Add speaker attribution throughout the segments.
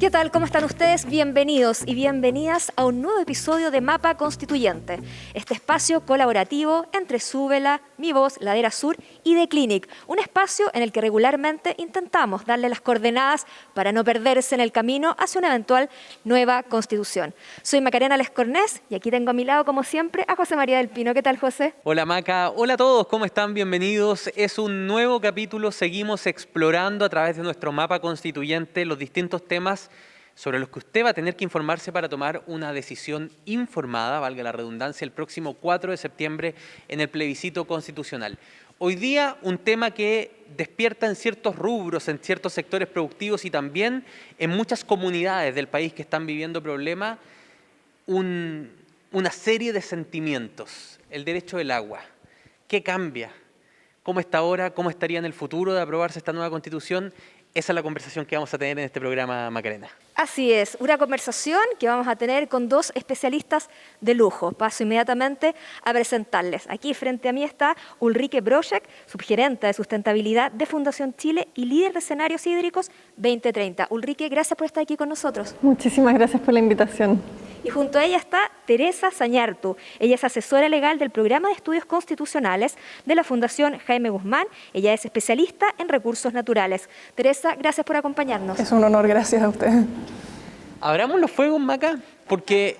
Speaker 1: ¿Qué tal? ¿Cómo están ustedes? Bienvenidos y bienvenidas a un nuevo episodio de Mapa Constituyente, este espacio colaborativo entre Súbela, Mi Voz, Ladera Sur y The Clinic, un espacio en el que regularmente intentamos darle las coordenadas para no perderse en el camino hacia una eventual nueva constitución. Soy Macarena Lescornés y aquí tengo a mi lado, como siempre, a José María del Pino. ¿Qué tal, José?
Speaker 2: Hola Maca, hola a todos, ¿cómo están? Bienvenidos. Es un nuevo capítulo, seguimos explorando a través de nuestro Mapa Constituyente los distintos temas sobre los que usted va a tener que informarse para tomar una decisión informada, valga la redundancia, el próximo 4 de septiembre en el plebiscito constitucional. Hoy día un tema que despierta en ciertos rubros, en ciertos sectores productivos y también en muchas comunidades del país que están viviendo problemas, una serie de sentimientos. El derecho del agua. ¿Qué cambia? ¿Cómo está ahora? ¿Cómo estaría en el futuro de aprobarse esta nueva Constitución? Esa es la conversación que vamos a tener en este programa, Macarena.
Speaker 1: Así es, una conversación que vamos a tener con dos especialistas de lujo. Paso inmediatamente a presentarles. Aquí frente a mí está Ulrike Broschek, subgerente de sustentabilidad de Fundación Chile y líder de escenarios hídricos 2030. Ulrike, gracias por estar aquí con nosotros.
Speaker 3: Muchísimas gracias por la invitación.
Speaker 1: Y junto a ella está Teresa Sañartu. Ella es asesora legal del Programa de Estudios Constitucionales de la Fundación Jaime Guzmán. Ella es especialista en recursos naturales. Teresa, gracias por acompañarnos.
Speaker 3: Es un honor, gracias a ustedes.
Speaker 2: Abramos los fuegos, Maca, porque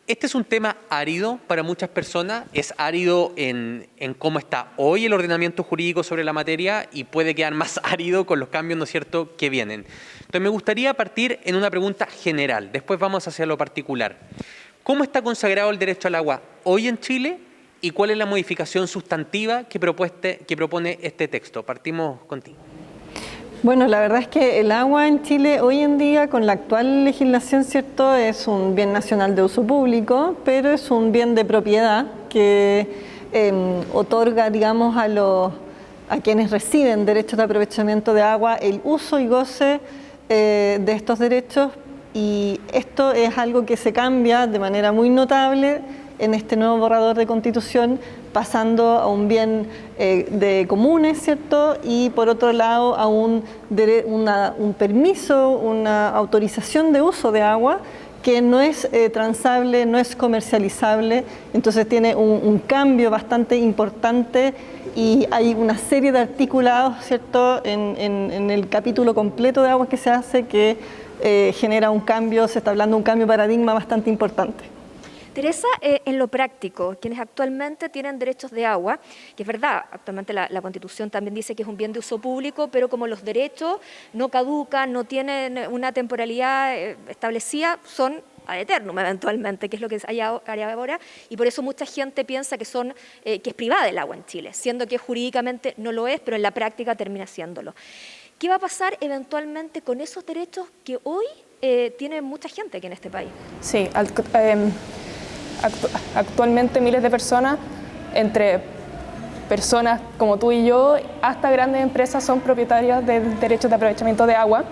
Speaker 2: este es un tema árido para muchas personas. Es árido en cómo está hoy el ordenamiento jurídico sobre la materia y puede quedar más árido con los cambios, ¿no es cierto?, que vienen. Entonces me gustaría partir en una pregunta general, después vamos hacia lo particular. ¿Cómo está consagrado el derecho al agua hoy en Chile y cuál es la modificación sustantiva que propone este texto? Partimos contigo.
Speaker 3: Bueno, la verdad es que el agua en Chile hoy en día, con la actual legislación, ¿cierto?, es un bien nacional de uso público, pero es un bien de propiedad que otorga, digamos, a quienes reciben derechos de aprovechamiento de agua el uso y goce de estos derechos, y esto es algo que se cambia de manera muy notable en este nuevo borrador de Constitución, pasando a un bien de comunes, ¿cierto?, y por otro lado a un permiso, una autorización de uso de agua que no es transable, no es comercializable. Entonces tiene un cambio bastante importante y hay una serie de articulados, ¿cierto?, en el capítulo completo de aguas que se hace que genera un cambio, se está hablando de un cambio de paradigma bastante importante.
Speaker 1: Teresa, en lo práctico, quienes actualmente tienen derechos de agua, que es verdad, actualmente la Constitución también dice que es un bien de uso público, pero como los derechos no caducan, no tienen una temporalidad establecida, son ad eternum eventualmente, que es lo que hay ahora, y por eso mucha gente piensa que es privada el agua en Chile, siendo que jurídicamente no lo es, pero en la práctica termina siéndolo. ¿Qué va a pasar eventualmente con esos derechos que hoy tiene mucha gente aquí en este país?
Speaker 4: Sí, actualmente miles de personas, entre personas como tú y yo, hasta grandes empresas, son propietarias de derechos de aprovechamiento de agua,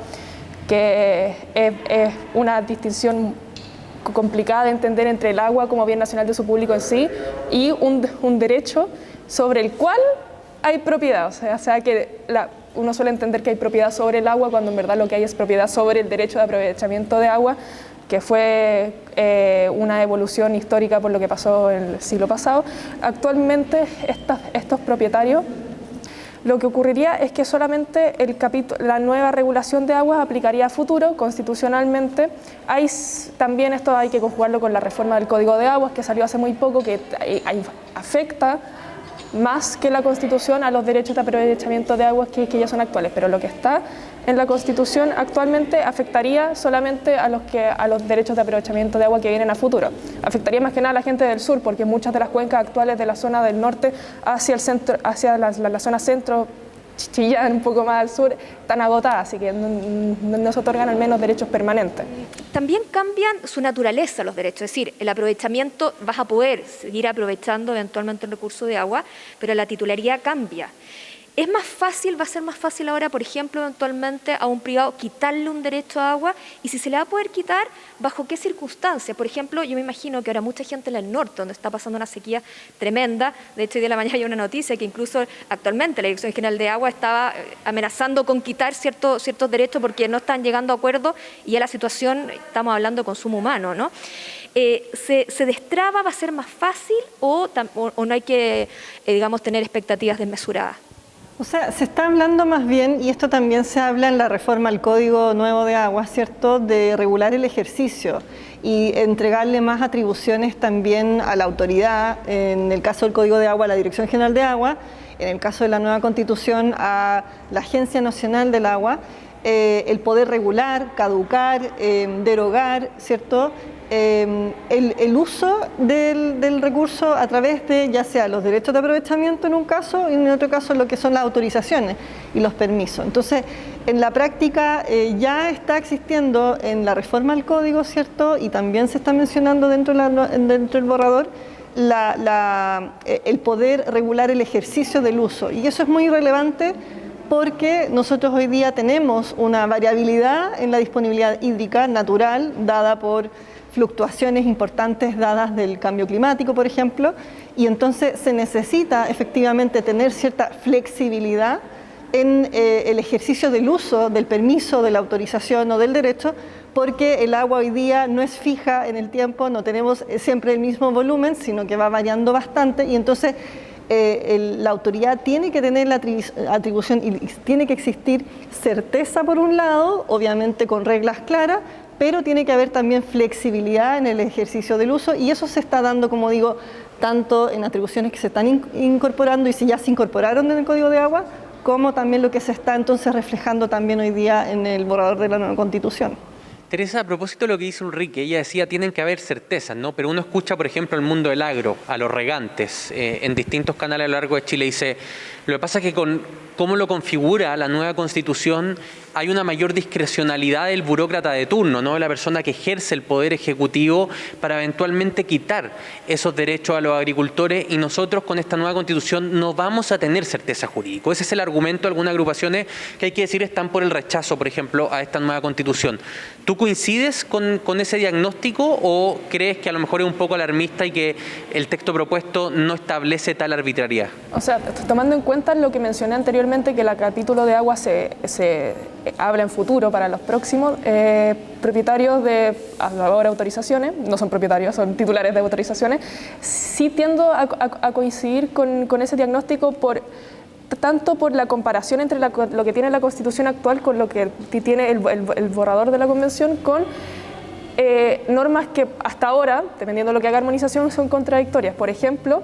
Speaker 4: que es una distinción complicada de entender entre el agua como bien nacional de uso público en sí y un derecho sobre el cual hay propiedad. O sea que uno suele entender que hay propiedad sobre el agua cuando en verdad lo que hay es propiedad sobre el derecho de aprovechamiento de agua, que fue una evolución histórica por lo que pasó en el siglo pasado. Actualmente estos propietarios, lo que ocurriría es que solamente la nueva regulación de aguas aplicaría a futuro, constitucionalmente. También esto hay que conjugarlo con la reforma del Código de Aguas que salió hace muy poco, que afecta más que la Constitución a los derechos de aprovechamiento de aguas que ya son actuales, pero lo que está en la Constitución actualmente afectaría solamente a los derechos de aprovechamiento de agua que vienen a futuro. Afectaría más que nada a la gente del sur, porque muchas de las cuencas actuales de la zona del norte hacia el centro, hacia la zona centro, Chillán, un poco más al sur, están agotadas, así que no se otorgan al menos derechos permanentes.
Speaker 1: También cambian su naturaleza los derechos, es decir, el aprovechamiento, vas a poder seguir aprovechando eventualmente el recurso de agua, pero la titularidad cambia. Es más fácil, va a ser más fácil ahora, por ejemplo, eventualmente a un privado quitarle un derecho a agua, y si se le va a poder quitar, ¿bajo qué circunstancias? Por ejemplo, yo me imagino que ahora mucha gente en el norte, donde está pasando una sequía tremenda, de hecho hoy de la mañana hay una noticia que incluso actualmente la Dirección General de Agua estaba amenazando con quitar ciertos derechos porque no están llegando a acuerdos, y ya la situación, estamos hablando de consumo humano, ¿no? ¿Se destraba, va a ser más fácil o no hay que, digamos, tener expectativas desmesuradas?
Speaker 3: O sea, se está hablando más bien, y esto también se habla en la reforma al Código Nuevo de Agua, ¿cierto?, de regular el ejercicio y entregarle más atribuciones también a la autoridad, en el caso del Código de Agua, a la Dirección General de Agua, en el caso de la nueva Constitución, a la Agencia Nacional del Agua, el poder regular, caducar, derogar, ¿cierto?, el uso del recurso a través de ya sea los derechos de aprovechamiento en un caso y en otro caso lo que son las autorizaciones y los permisos. Entonces, en la práctica ya está existiendo en la reforma al código, ¿cierto? Y también se está mencionando dentro del borrador el poder regular el ejercicio del uso. Y eso es muy relevante porque nosotros hoy día tenemos una variabilidad en la disponibilidad hídrica natural dada por fluctuaciones importantes dadas del cambio climático, por ejemplo, y entonces se necesita efectivamente tener cierta flexibilidad en el ejercicio del uso, del permiso, de la autorización o del derecho, porque el agua hoy día no es fija en el tiempo, no tenemos siempre el mismo volumen, sino que va variando bastante, y entonces la autoridad tiene que tener la atribución y tiene que existir certeza por un lado, obviamente con reglas claras, pero tiene que haber también flexibilidad en el ejercicio del uso, y eso se está dando, como digo, tanto en atribuciones que se están incorporando y si ya se incorporaron en el Código de Agua, como también lo que se está entonces reflejando también hoy día en el borrador de la nueva Constitución.
Speaker 2: Teresa, a propósito de lo que dice Ulrike, ella decía tienen que haber certezas, ¿no? Pero uno escucha, por ejemplo, el mundo del agro, a los regantes, en distintos canales a lo largo de Chile, dice, lo que pasa es que con cómo lo configura la nueva Constitución, hay una mayor discrecionalidad del burócrata de turno, ¿no?, de la persona que ejerce el poder ejecutivo para eventualmente quitar esos derechos a los agricultores, y nosotros con esta nueva Constitución no vamos a tener certeza jurídica. Ese es el argumento de algunas agrupaciones que hay que decir están por el rechazo, por ejemplo, a esta nueva Constitución. ¿Tú coincides con ese diagnóstico o crees que a lo mejor es un poco alarmista y que el texto propuesto no establece tal arbitrariedad?
Speaker 4: O sea, tomando en cuenta lo que mencioné anteriormente, que el capítulo de agua se habla en futuro para los próximos propietarios de ahora autorizaciones, no son propietarios, son titulares de autorizaciones, sí tiendo a coincidir con ese diagnóstico tanto por la comparación entre lo que tiene la Constitución actual con lo que tiene el borrador de la Convención, con normas que hasta ahora, dependiendo de lo que haga armonización, son contradictorias. Por ejemplo,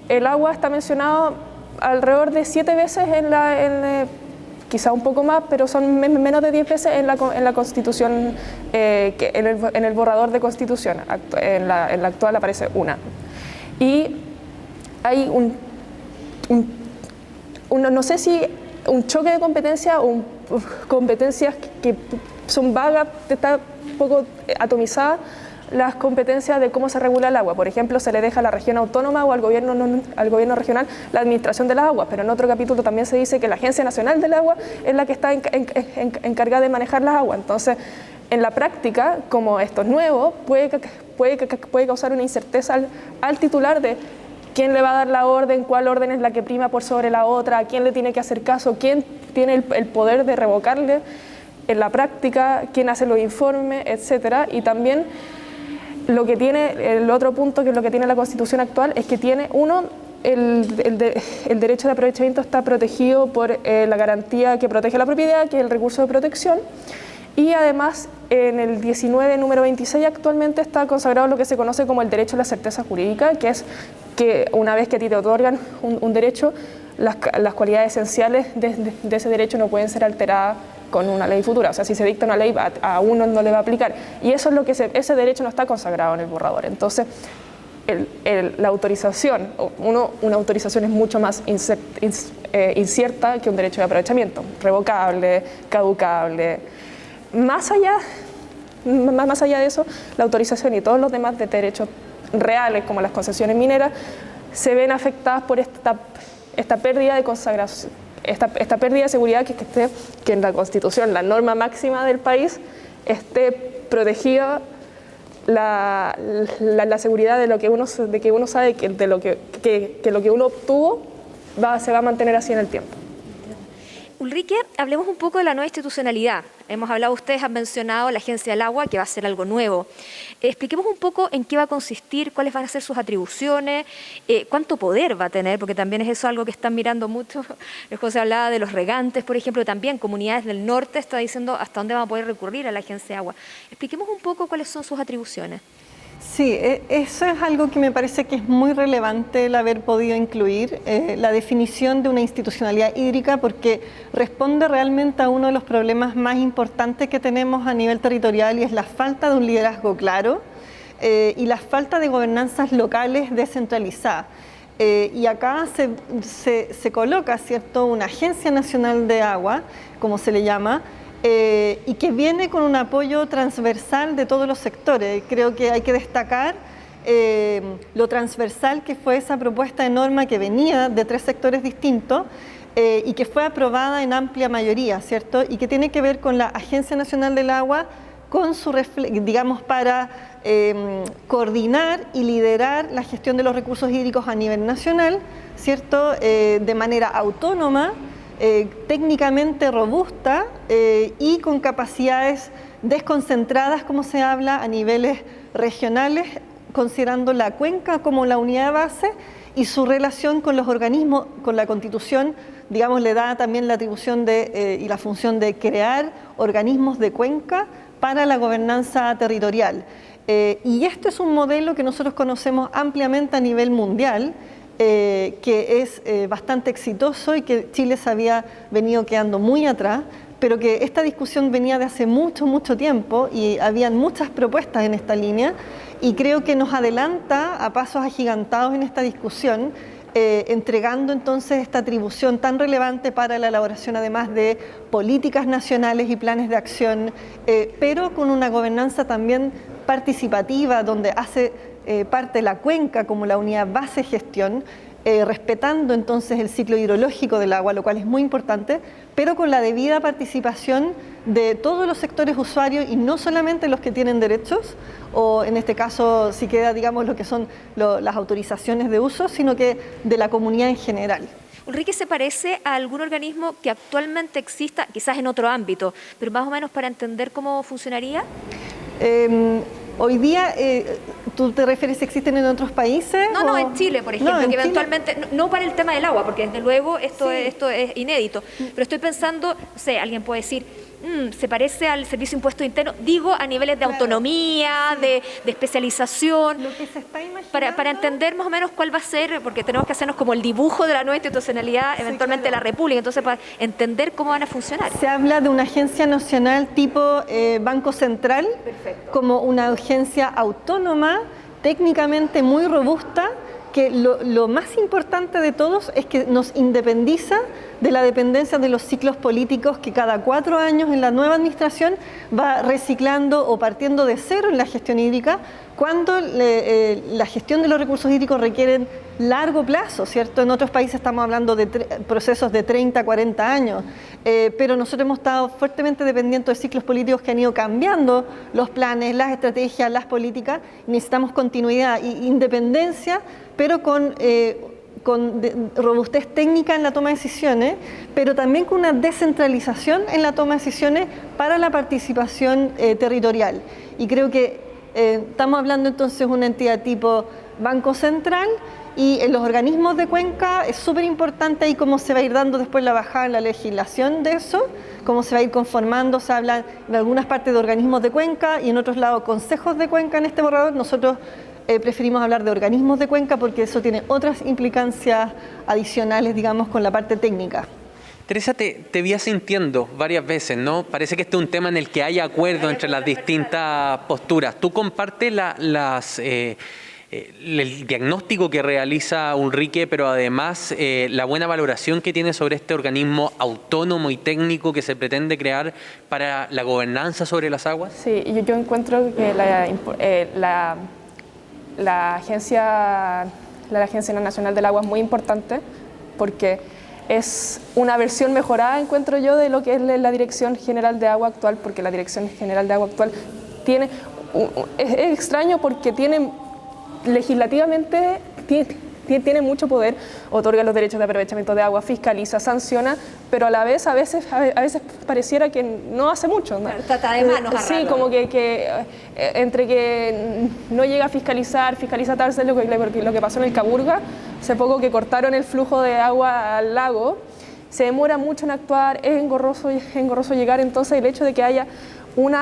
Speaker 4: el agua está mencionado alrededor de 7 veces quizá un poco más, pero son menos de 10 veces en la Constitución, en el borrador de Constitución. En la actual aparece una. Y hay no sé si un choque de competencias o competencias que son vagas, está un poco atomizadas las competencias de cómo se regula el agua. Por ejemplo, se le deja a la región autónoma o al gobierno regional la administración del agua, pero en otro capítulo también se dice que la Agencia Nacional del Agua es la que está encargada de manejar las aguas. Entonces, en la práctica, como esto es nuevo, puede causar una incerteza al titular de quién le va a dar la orden, cuál orden es la que prima por sobre la otra, a quién le tiene que hacer caso, quién tiene el poder de revocarle en la práctica, quién hace los informes, etcétera. Y también lo que tiene, el otro punto que es lo que tiene la Constitución actual, es que tiene, el derecho de aprovechamiento está protegido por la garantía que protege la propiedad, que es el recurso de protección, y además en el 19, número 26, actualmente está consagrado lo que se conoce como el derecho a la certeza jurídica, que es que una vez que a ti te otorgan un derecho, las cualidades esenciales de ese derecho no pueden ser alteradas con una ley futura. O sea, si se dicta una ley, a uno no le va a aplicar. Y eso es lo que ese derecho no está consagrado en el borrador. Entonces, la autorización, una autorización es mucho más incierta que un derecho de aprovechamiento, revocable, caducable. Más allá de eso, la autorización y todos los demás de derechos reales, como las concesiones mineras, se ven afectadas por esta pérdida de consagración, esta pérdida de seguridad que en la Constitución, la norma máxima del país, esté protegida la seguridad de que uno sabe que lo que uno obtuvo se va a mantener así en el tiempo.
Speaker 1: Ulrike, hablemos un poco de la nueva institucionalidad. Hemos hablado, ustedes han mencionado la Agencia del Agua, que va a ser algo nuevo. Expliquemos un poco en qué va a consistir, cuáles van a ser sus atribuciones, cuánto poder va a tener, porque también es eso algo que están mirando mucho. José hablaba de los regantes, por ejemplo, también comunidades del norte está diciendo hasta dónde van a poder recurrir a la Agencia de Agua. Expliquemos un poco cuáles son sus atribuciones.
Speaker 3: Sí, eso es algo que me parece que es muy relevante el haber podido incluir, la definición de una institucionalidad hídrica, porque responde realmente a uno de los problemas más importantes que tenemos a nivel territorial, y es la falta de un liderazgo claro y la falta de gobernanzas locales descentralizadas. Y acá se coloca, ¿cierto?, una Agencia Nacional de Agua, como se le llama, y que viene con un apoyo transversal de todos los sectores. Creo que hay que destacar lo transversal que fue esa propuesta de norma que venía de 3 sectores distintos y que fue aprobada en amplia mayoría, ¿cierto? Y que tiene que ver con la Agencia Nacional del Agua, con su digamos, para coordinar y liderar la gestión de los recursos hídricos a nivel nacional, ¿cierto? De manera autónoma, técnicamente robusta y con capacidades desconcentradas, como se habla, a niveles regionales, considerando la cuenca como la unidad de base, y su relación con los organismos, con la Constitución, digamos, le da también la atribución y la función de crear organismos de cuenca para la gobernanza territorial. Y este es un modelo que nosotros conocemos ampliamente a nivel mundial, que es bastante exitoso y que Chile se había venido quedando muy atrás, pero que esta discusión venía de hace mucho tiempo y habían muchas propuestas en esta línea, y creo que nos adelanta a pasos agigantados en esta discusión, entregando entonces esta atribución tan relevante para la elaboración además de políticas nacionales y planes de acción, pero con una gobernanza también participativa, donde hace parte la cuenca como la unidad base de gestión, respetando entonces el ciclo hidrológico del agua, lo cual es muy importante, pero con la debida participación de todos los sectores usuarios y no solamente los que tienen derechos, o en este caso si queda, digamos, lo que son las autorizaciones de uso, sino que de la comunidad en general.
Speaker 1: Ulrike, ¿se parece a algún organismo que actualmente exista, quizás en otro ámbito, pero más o menos para entender cómo funcionaría?
Speaker 3: Hoy día, ¿tú te refieres si existen en otros países?
Speaker 1: No, en Chile, por ejemplo,
Speaker 3: no,
Speaker 1: que eventualmente, no para el tema del agua, porque desde luego esto es inédito, pero estoy pensando, no sé, alguien puede decir, se parece al Servicio de Impuesto Interno, digo a niveles de autonomía, de especialización,
Speaker 3: Lo que se está imaginando,
Speaker 1: para entender más o menos cuál va a ser, porque tenemos que hacernos como el dibujo de la nueva institucionalidad, eventualmente
Speaker 3: claro,
Speaker 1: de la República, entonces para entender cómo van a funcionar.
Speaker 3: se habla de una agencia nacional tipo Banco Central.
Speaker 1: Perfecto.
Speaker 3: Como una agencia autónoma, técnicamente muy robusta, que lo más importante de todos es que nos independiza de la dependencia de los ciclos políticos que cada 4 años en la nueva administración va reciclando o partiendo de cero en la gestión hídrica, cuando la gestión de los recursos hídricos requieren largo plazo, ¿cierto? En otros países estamos hablando de procesos de 30, 40 años, pero nosotros hemos estado fuertemente dependientes de ciclos políticos que han ido cambiando los planes, las estrategias, las políticas. Necesitamos continuidad e independencia, pero con robustez técnica en la toma de decisiones, pero también con una descentralización en la toma de decisiones para la participación territorial. Y creo que estamos hablando entonces de una entidad tipo Banco Central, y en los organismos de cuenca es súper importante ahí cómo se va a ir dando después la bajada en la legislación de eso, cómo se va a ir conformando. Se habla en algunas partes de organismos de cuenca y en otros lados consejos de cuenca en este borrador. Nosotros preferimos hablar de organismos de cuenca porque eso tiene otras implicancias adicionales, digamos, con la parte técnica.
Speaker 2: Teresa, te vi sintiendo varias veces, ¿no? Parece que este es un tema en el que hay acuerdo entre las distintas posturas. ¿Tú compartes el diagnóstico que realiza Ulrike, pero además la buena valoración que tiene sobre este organismo autónomo y técnico que se pretende crear para la gobernanza sobre las aguas?
Speaker 4: Sí, yo encuentro que la Agencia Nacional del Agua es muy importante porque es una versión mejorada, encuentro yo, de lo que es la Dirección General de Agua actual, porque la Dirección General de Agua actual es extraño porque legislativamente tiene mucho poder, otorga los derechos de aprovechamiento de agua, fiscaliza, sanciona, pero a la vez a veces pareciera que no hace mucho, ¿no?
Speaker 1: Trata de manos.
Speaker 4: Sí, como que entre que no llega a fiscaliza tal, lo que pasó en el Caburga, hace poco que cortaron el flujo de agua al lago, se demora mucho en actuar, es engorroso llegar, entonces el hecho de que haya un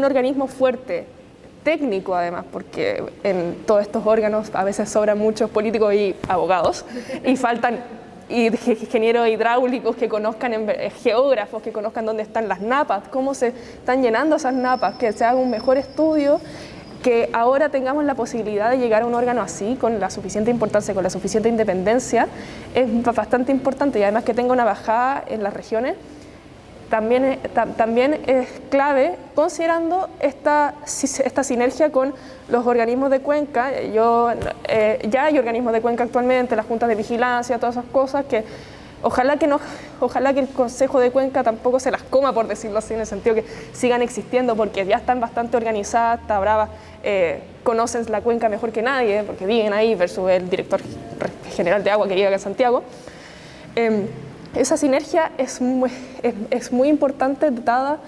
Speaker 4: organismo fuerte, técnico además, porque en todos estos órganos a veces sobran muchos políticos y abogados y faltan ingenieros hidráulicos que conozcan, geógrafos que conozcan dónde están las napas, cómo se están llenando esas napas, que se haga un mejor estudio, que ahora tengamos la posibilidad de llegar a un órgano así, con la suficiente importancia, con la suficiente independencia, es bastante importante, y además que tenga una bajada en las regiones. También es clave, considerando esta sinergia con los organismos de cuenca. Ya hay organismos de cuenca actualmente, las juntas de vigilancia, todas esas cosas, que ojalá que el Consejo de Cuenca tampoco se las coma, por decirlo así, en el sentido que sigan existiendo, porque ya están bastante organizadas, está brava, conocen la cuenca mejor que nadie, porque viven ahí, versus el director general de agua que llega acá en Santiago. Esa sinergia es muy importante dada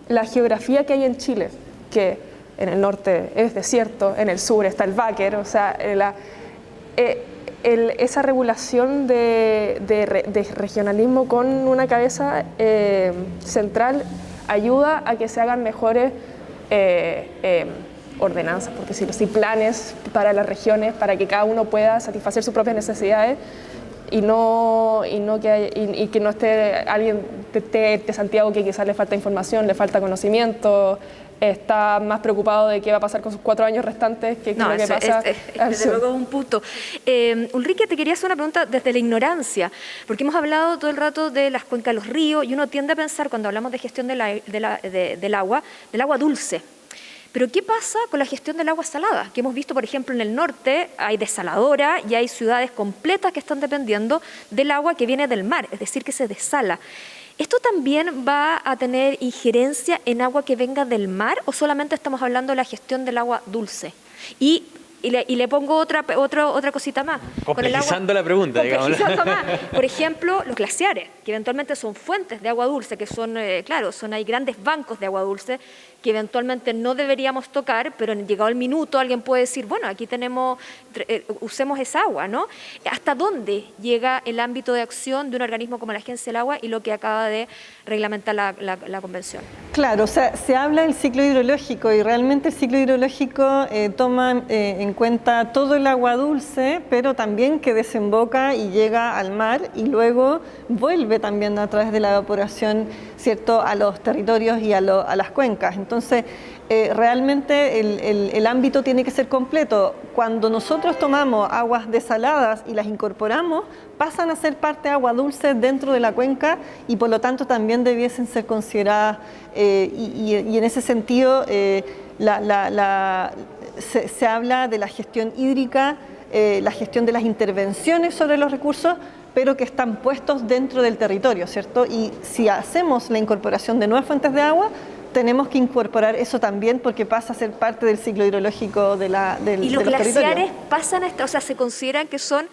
Speaker 4: la geografía que hay en Chile, que en el norte es desierto, en el sur está el Báquer, o sea, esa regulación de regionalismo con una cabeza central ayuda a que se hagan mejores ordenanzas, porque si planes para las regiones, para que cada uno pueda satisfacer sus propias necesidades, y que no esté alguien de Santiago que quizás le falta información, le falta conocimiento, está más preocupado de qué va a pasar con sus 4 años restantes que lo que pasa.
Speaker 1: Desde luego es un punto. Ulrike, te quería hacer una pregunta desde la ignorancia, porque hemos hablado todo el rato de las cuencas de los ríos y uno tiende a pensar, cuando hablamos de gestión del agua dulce. Pero ¿qué pasa con la gestión del agua salada? Que hemos visto, por ejemplo, en el norte hay desaladora y hay ciudades completas que están dependiendo del agua que viene del mar, es decir, que se desala. ¿Esto también va a tener injerencia en agua que venga del mar o solamente estamos hablando de la gestión del agua dulce? Y le pongo otra cosita más.
Speaker 2: Complejizando la pregunta, digamos.
Speaker 1: Por ejemplo, los glaciares, que eventualmente son fuentes de agua dulce, que son hay grandes bancos de agua dulce que eventualmente no deberíamos tocar, pero llegado el minuto alguien puede decir, bueno, aquí usemos esa agua, ¿no? ¿Hasta dónde llega el ámbito de acción de un organismo como la Agencia del Agua y lo que acaba de reglamentar la Convención?
Speaker 3: Claro, o sea, se habla del ciclo hidrológico y realmente el ciclo hidrológico toma en cuenta todo el agua dulce, pero también que desemboca y llega al mar y luego vuelve también a través de la evaporación, ¿cierto?, a los territorios y a las cuencas. Entonces, realmente el ámbito tiene que ser completo. Cuando nosotros tomamos aguas desaladas y las incorporamos, pasan a ser parte de agua dulce dentro de la cuenca y por lo tanto también debiesen ser consideradas y en ese sentido se habla de la gestión hídrica, la gestión de las intervenciones sobre los recursos, pero que están puestos dentro del territorio, ¿cierto? Y si hacemos la incorporación de nuevas fuentes de agua, tenemos que incorporar eso también porque pasa a ser parte del ciclo hidrológico de los territorios.
Speaker 1: ¿Y los glaciares pasan se consideran que son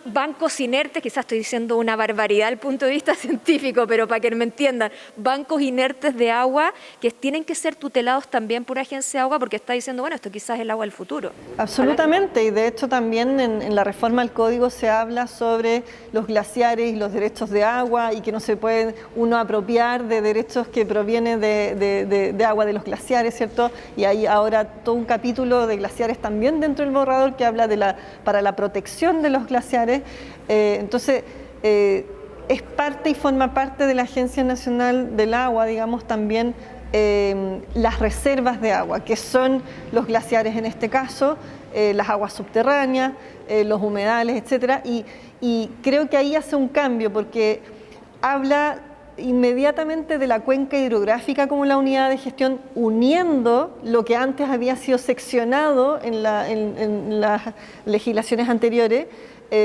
Speaker 1: bancos inertes? Quizás estoy diciendo una barbaridad desde el punto de vista científico, pero para que me entiendan, bancos inertes de agua que tienen que ser tutelados también por una agencia de agua porque está diciendo, bueno, esto quizás es el agua del futuro.
Speaker 3: Absolutamente, y de hecho también en la reforma al código se habla sobre los glaciares y los derechos de agua y que no se puede uno apropiar de derechos que provienen de agua de los glaciares, ¿cierto? Y hay ahora todo un capítulo de glaciares también dentro del borrador que habla para la protección de los glaciares. Entonces, es parte y forma parte de la Agencia Nacional del Agua, digamos, también las reservas de agua, que son los glaciares en este caso, las aguas subterráneas, los humedales, etcétera, y creo que ahí hace un cambio porque habla inmediatamente de la cuenca hidrográfica como la unidad de gestión, uniendo lo que antes había sido seccionado en las legislaciones anteriores,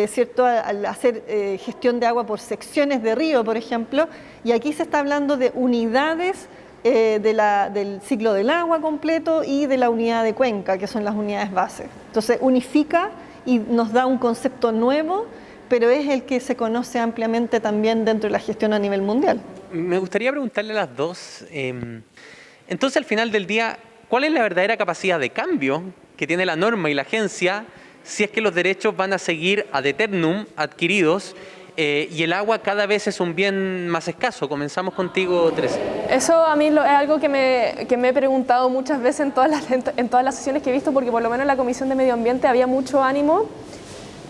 Speaker 3: ¿cierto? Al hacer gestión de agua por secciones de río, por ejemplo, y aquí se está hablando de unidades del ciclo del agua completo y de la unidad de cuenca, que son las unidades base. Entonces unifica y nos da un concepto nuevo, pero es el que se conoce ampliamente también dentro de la gestión a nivel mundial.
Speaker 2: Me gustaría preguntarle a las dos, entonces al final del día, ¿cuál es la verdadera capacidad de cambio que tiene la norma y la agencia si es que los derechos van a seguir ad eternum adquiridos y el agua cada vez es un bien más escaso? Comenzamos contigo, Teresa.
Speaker 4: Eso a mí es algo que me he preguntado muchas veces en todas las sesiones que he visto, porque por lo menos en la Comisión de Medio Ambiente había mucho ánimo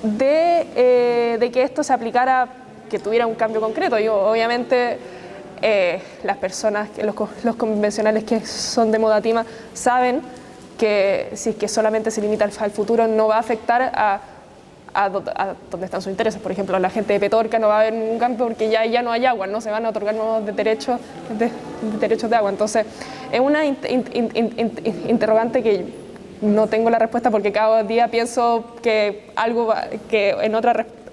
Speaker 4: de que esto se aplicara, que tuviera un cambio concreto. Obviamente las personas, los convencionales que son de Modatima saben que si es que solamente se limita al futuro no va a afectar a donde están sus intereses. Por ejemplo, la gente de Petorca no va a haber ningún cambio porque ya no hay agua, no se van a otorgar nuevos derechos de agua. Entonces, es una interrogante que no tengo la respuesta, porque cada día pienso que algo que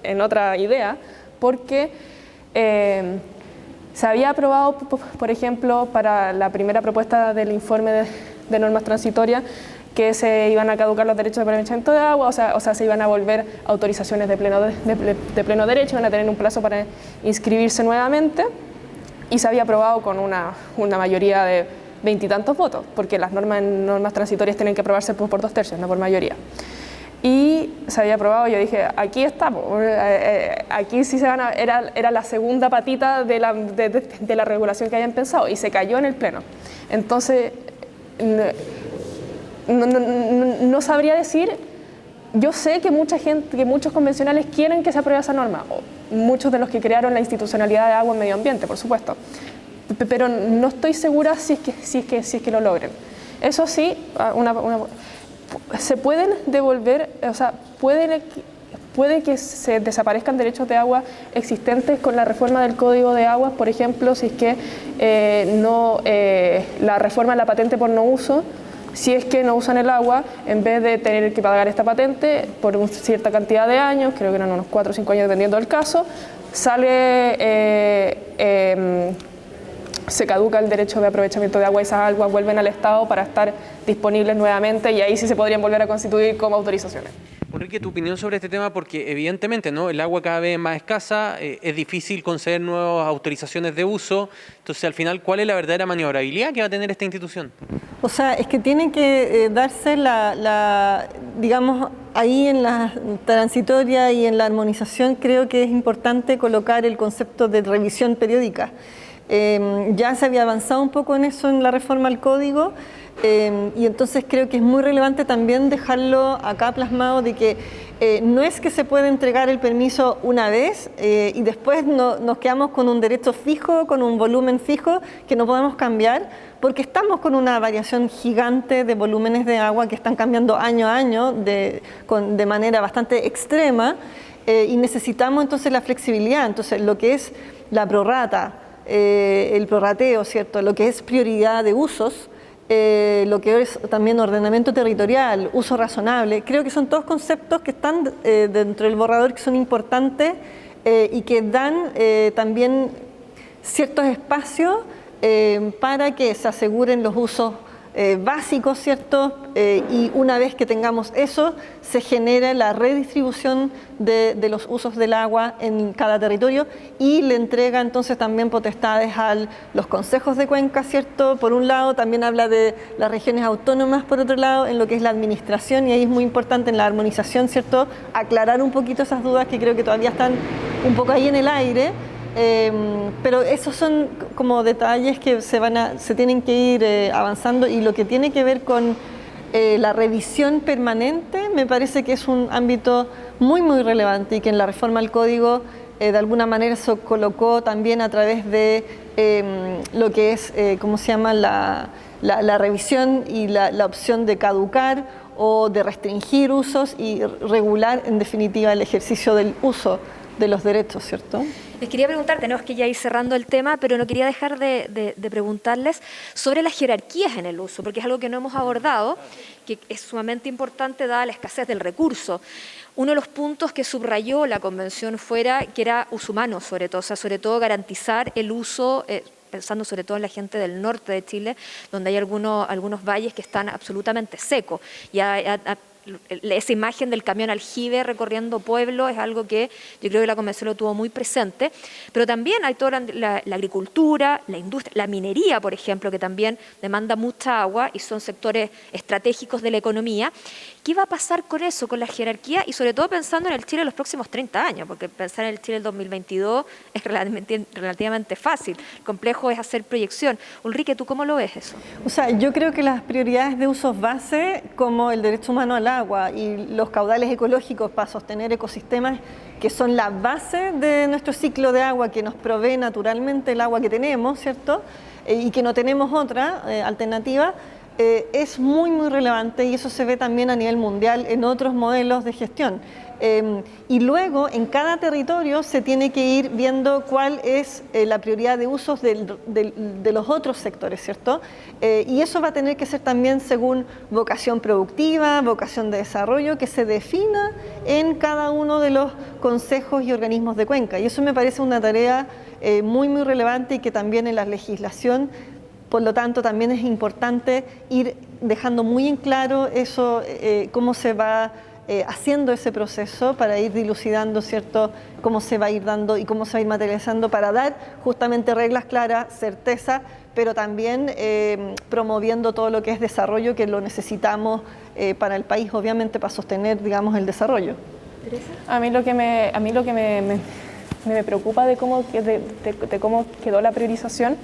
Speaker 4: en otra idea, porque se había aprobado, por ejemplo, para la primera propuesta del informe de normas transitorias, que se iban a caducar los derechos de aprovechamiento de agua, o sea, se iban a volver autorizaciones de pleno derecho, iban a tener un plazo para inscribirse nuevamente, y se había aprobado con una mayoría de 20 y tantos votos, porque las normas transitorias tienen que aprobarse por 2/3, no por mayoría. Y se había aprobado, yo dije, aquí estamos, aquí sí era la segunda patita de la regulación que habían pensado, y se cayó en el Pleno. Entonces, no sabría decir. Yo sé que muchos convencionales quieren que se apruebe esa norma, muchos de los que crearon la institucionalidad de agua en medio ambiente, por supuesto, pero no estoy segura si es que lo logren. Eso sí, se pueden devolver, o sea, puede que se desaparezcan derechos de agua existentes con la reforma del Código de Aguas, por ejemplo, si es que la reforma de la patente por no uso. Si es que no usan el agua, en vez de tener que pagar esta patente por una cierta cantidad de años, creo que eran unos 4 o 5 años dependiendo del caso, se caduca el derecho de aprovechamiento de agua, y esas aguas vuelven al Estado para estar disponibles nuevamente, y ahí sí se podrían volver a constituir como autorizaciones.
Speaker 2: Enrique, tu opinión sobre este tema, porque evidentemente, ¿no?, el agua cada vez es más escasa, es difícil conceder nuevas autorizaciones de uso. Entonces, al final, ¿cuál es la verdadera maniobrabilidad que va a tener esta institución?
Speaker 3: O sea, es que tiene que darse digamos, ahí en la transitoria y en la armonización, creo que es importante colocar el concepto de revisión periódica. Ya se había avanzado un poco en eso en la reforma al código, y entonces creo que es muy relevante también dejarlo acá plasmado, de que no es que se pueda entregar el permiso una vez y después nos quedamos con un derecho fijo, con un volumen fijo que no podemos cambiar, porque estamos con una variación gigante de volúmenes de agua que están cambiando año a año de manera bastante extrema, y necesitamos entonces la flexibilidad. Entonces, lo que es la prorrata, el prorrateo, ¿cierto?, lo que es prioridad de usos, lo que es también ordenamiento territorial, uso razonable, creo que son todos conceptos que están dentro del borrador, que son importantes y que dan también ciertos espacios para que se aseguren los usos básicos, ¿cierto? Y una vez que tengamos eso, se genera la redistribución de los usos del agua en cada territorio, y le entrega entonces también potestades a los consejos de cuenca, ¿cierto? Por un lado, también habla de las regiones autónomas, por otro lado, en lo que es la administración, y ahí es muy importante en la armonización, ¿cierto?, aclarar un poquito esas dudas que creo que todavía están un poco ahí en el aire. Pero esos son como detalles que se tienen que ir avanzando, y lo que tiene que ver con la revisión permanente me parece que es un ámbito muy relevante, y que en la reforma al código de alguna manera se colocó también a través de lo que es, ¿cómo se llama?, la revisión y la opción de caducar o de restringir usos y regular en definitiva el ejercicio del uso de los derechos, ¿cierto?
Speaker 1: Les quería preguntar, tenemos que ya ir cerrando el tema, pero no quería dejar de preguntarles sobre las jerarquías en el uso, porque es algo que no hemos abordado, que es sumamente importante dada la escasez del recurso. Uno de los puntos que subrayó la convención fuera que era uso humano, sobre todo, o sea, sobre todo garantizar el uso, pensando sobre todo en la gente del norte de Chile, donde hay algunos valles que están absolutamente secos. Esa imagen del camión aljibe recorriendo pueblos es algo que yo creo que la convención lo tuvo muy presente, pero también hay toda la agricultura, la industria, la minería, por ejemplo, que también demanda mucha agua y son sectores estratégicos de la economía. ¿Qué va a pasar con eso, con la jerarquía y sobre todo pensando en el Chile de los próximos 30 años? Porque pensar en el Chile del 2022 es relativamente fácil, el complejo es hacer proyección. Ulrike, ¿tú cómo lo ves eso?
Speaker 3: O sea, yo creo que las prioridades de usos base, como el derecho humano al agua y los caudales ecológicos para sostener ecosistemas que son la base de nuestro ciclo de agua, que nos provee naturalmente el agua que tenemos, ¿cierto? Y que no tenemos otra alternativa, es muy, muy relevante y eso se ve también a nivel mundial en otros modelos de gestión. Y luego en cada territorio se tiene que ir viendo cuál es la prioridad de usos de los otros sectores, ¿cierto? Y eso va a tener que ser también según vocación productiva, vocación de desarrollo, que se defina en cada uno de los consejos y organismos de cuenca. Y eso me parece una tarea muy, muy relevante y que también en la legislación, por lo tanto, también es importante ir dejando muy en claro eso, cómo se va haciendo ese proceso para ir dilucidando, ¿cierto?, cómo se va a ir dando y cómo se va a ir materializando para dar justamente reglas claras, certeza, pero también promoviendo todo lo que es desarrollo, que lo necesitamos para el país, obviamente, para sostener, digamos, el desarrollo.
Speaker 1: ¿Teresa?
Speaker 4: A mí lo que me preocupa de cómo quedó la priorización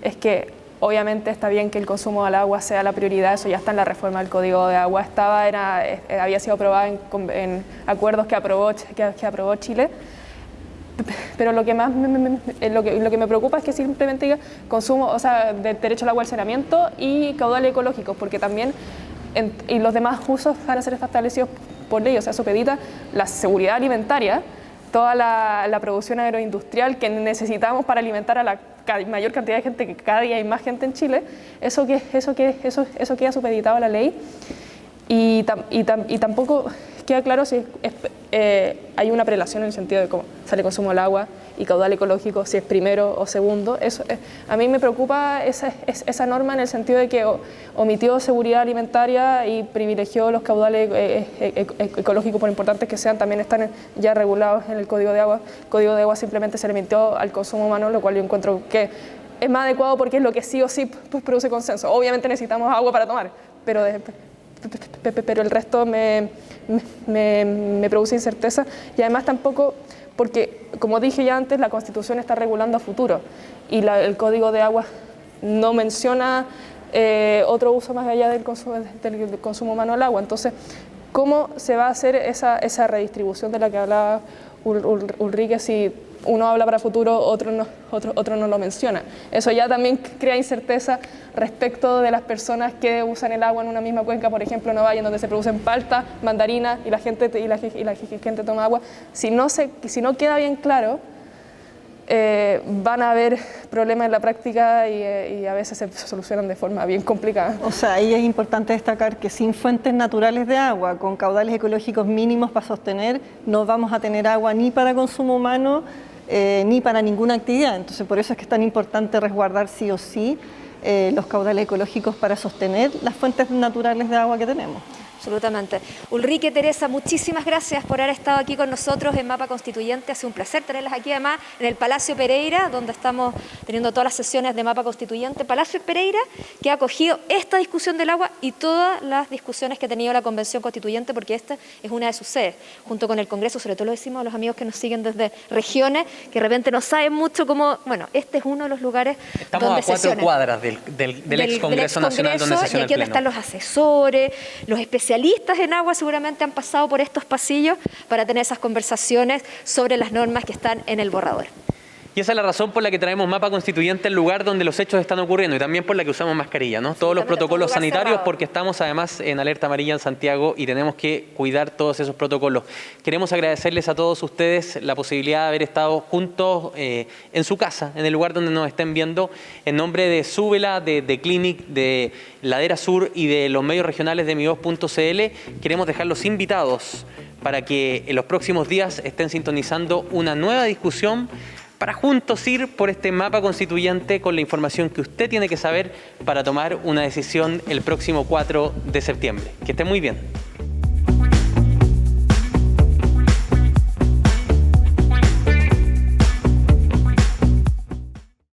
Speaker 4: es que obviamente está bien que el consumo del agua sea la prioridad, eso ya está en la reforma del Código de Agua, había sido aprobada en acuerdos que aprobó Chile, pero lo que me preocupa es que simplemente diga consumo, o sea, de derecho al agua al saneamiento y caudales ecológicos, porque también y los demás usos van a ser establecidos por ley, o sea, supedita la seguridad alimentaria, toda la producción agroindustrial que necesitamos para alimentar a la mayor cantidad de gente, que cada día hay más gente en Chile, eso queda supeditado a la ley y tampoco queda claro si hay una prelación en el sentido de cómo sale consumo del agua y caudal ecológico, si es primero o segundo. A mí me preocupa esa norma en el sentido de que omitió seguridad alimentaria y privilegió los caudales ecológicos, por importantes que sean, también están ya regulados en el Código de Agua. El Código de Agua simplemente se limitó al consumo humano, lo cual yo encuentro que es más adecuado porque es lo que sí o sí produce consenso. Obviamente necesitamos agua para tomar, pero el resto me produce incerteza y además tampoco, porque como dije ya antes, la Constitución está regulando a futuro y el Código de Agua no menciona otro uso más allá del consumo humano del agua. Entonces, ¿cómo se va a hacer esa redistribución de la que hablaba Ulrike si uno habla para futuro, otro no lo menciona? Eso ya también crea incerteza respecto de las personas que usan el agua en una misma cuenca, por ejemplo, en Ovalle, donde se producen palta, mandarina y la gente toma agua. Si no queda bien claro, van a haber problemas en la práctica y a veces se solucionan de forma bien complicada.
Speaker 3: O sea, ahí es importante destacar que sin fuentes naturales de agua, con caudales ecológicos mínimos para sostener, no vamos a tener agua ni para consumo humano, ni para ninguna actividad. Entonces, por eso es que es tan importante resguardar sí o sí los caudales ecológicos para sostener las fuentes naturales de agua que tenemos.
Speaker 1: Absolutamente. Ulrike, Teresa, muchísimas gracias por haber estado aquí con nosotros en Mapa Constituyente. Ha sido un placer tenerlas aquí además en el Palacio Pereira, donde estamos teniendo todas las sesiones de Mapa Constituyente. Palacio Pereira, que ha acogido esta discusión del agua y todas las discusiones que ha tenido la Convención Constituyente, porque esta es una de sus sedes, junto con el Congreso. Sobre todo lo decimos a los amigos que nos siguen desde regiones, que de repente no saben mucho cómo... Bueno, este es uno de los lugares
Speaker 2: Estamos
Speaker 1: donde
Speaker 2: a 4 cuadras del ex Congreso Nacional, donde sesiona el
Speaker 1: y aquí donde
Speaker 2: Pleno.
Speaker 1: están los asesores, los especialistas en agua seguramente han pasado por estos pasillos para tener esas conversaciones sobre las normas que están en el borrador.
Speaker 2: Y esa es la razón por la que traemos Mapa Constituyente al lugar donde los hechos están ocurriendo y también por la que usamos mascarilla, ¿no? Todos los protocolos sanitarios, porque estamos además en alerta amarilla en Santiago y tenemos que cuidar todos esos protocolos. Queremos agradecerles a todos ustedes la posibilidad de haber estado juntos en su casa, en el lugar donde nos estén viendo. En nombre de Súbela, de Clinic, de Ladera Sur y de los medios regionales de mivoz.cl, queremos dejarlos invitados para que en los próximos días estén sintonizando una nueva discusión para juntos ir por este mapa constituyente con la información que usted tiene que saber para tomar una decisión el próximo 4 de septiembre. Que esté muy bien.